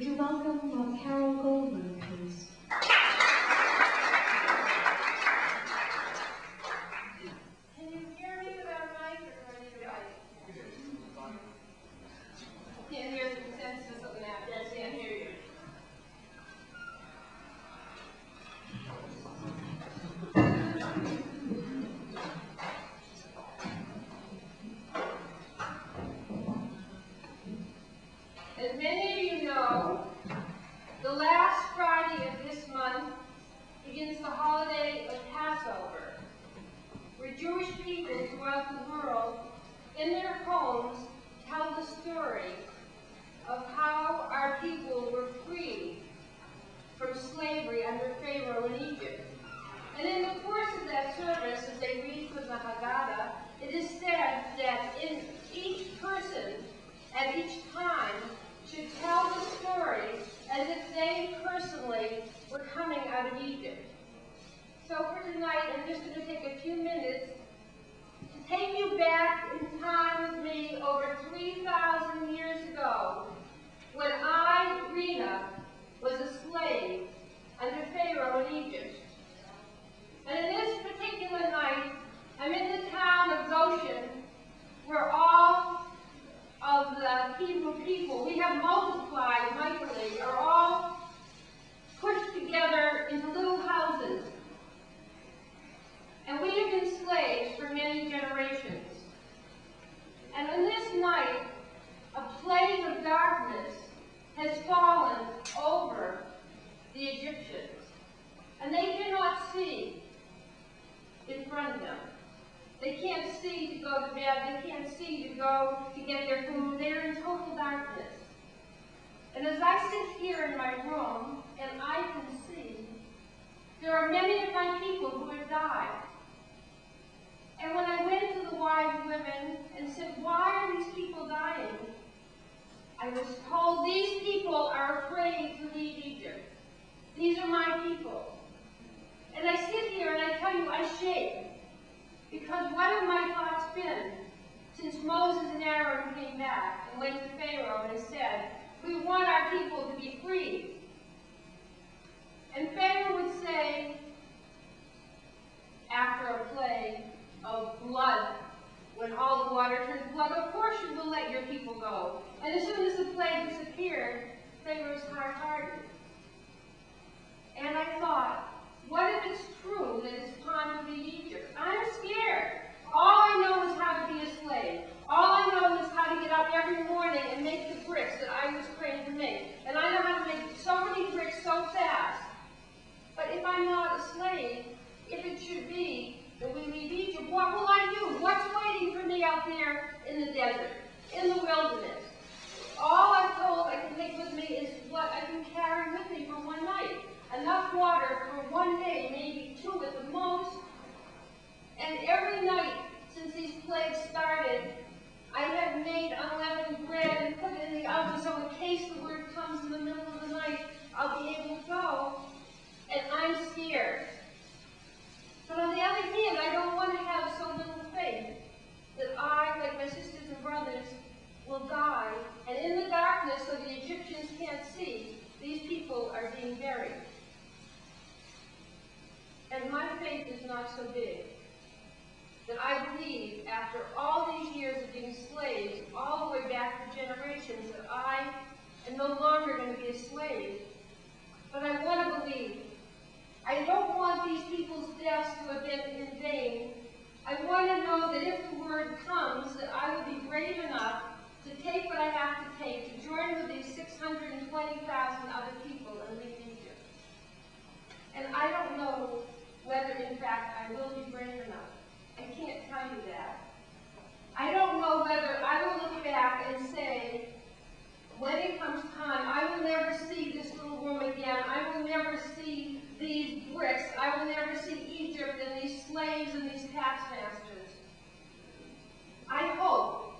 Would you welcome Carol Goldman, please? Can you hear me without a mic, or do I need a mic? I can't hear the consensus of the map. I can't hear you. As many of you know, the last Friday of this month begins the holiday of Passover, where Jewish people throughout the world, in their homes, tell the story of how our people were freed from slavery under Pharaoh in Egypt. And in the course of that service, as they read from the Haggadah, it is said that in each person at each time should tell the story as if they personally were coming out of Egypt. So for tonight, I'm just going to take a few minutes to take you back in time with me over 3,000 years ago, when I, Rena, was a slave under Pharaoh in Egypt. And in this particular night, I'm in the town of Goshen, where all of the Hebrew people, we have multiplied mightily, are all pushed together into little houses. And we have been slaves for many generations. And on this night, a plague of darkness has fallen over the Egyptians. And they cannot see in front of them. They can't see to go to bed. They can't see to go to get their food. They're in total darkness. And as I sit here in my room, and I can see, there are many of my people who have died. And when I went to the wise women and said, why are these people dying? I was told, these people are afraid to leave Egypt. These are my people. And I sit here and I tell you, I shake. Because what have my thoughts been since Moses and Aaron came back and went to Pharaoh and said, we want our people to be free. And Pharaoh would say, after a plague of blood, when all the water turns blood, of course you will let your people go. And as soon as the plague disappeared, Pharaoh's heart hardened. And I thought, what if it's true that it's time to leave Egypt? I'm scared. All I know is how to be a slave. All I know is how to get up every morning and make the bricks that I was trained to make. And I know how to make so many bricks so fast. But if I'm not a slave, if it should be that we leave Egypt, what will I do? What's waiting for me out there in the desert, in the wilderness? All I'm told I can take with me is what I can carry with me for one night. Enough water for one day, maybe two at the most. And every night since these plagues started, I have made unleavened bread and put it in the oven so in case the word comes in the middle of the night, I'll be able to go. And I'm scared. But on the other hand, I don't want to have so little faith that I, like my sisters and brothers, will die. And in the darkness, so the Egyptians can't see, these people are being buried. And my faith is not so big that I believe after all these years of being slaves, all the way back to generations, that I am no longer going to be a slave. But I want to believe. I don't want these people's deaths to have been in vain. I want to know that if the word comes, that I will be brave enough to take what I have to take to join with these 620,000 other people and leave Egypt. And I don't know whether, in fact, I will be brave enough. I can't tell you that. I don't know whether I will look back and say, when it comes time, I will never see this little room again. I will never see these bricks. I will never see Egypt and these slaves and these taskmasters. I hope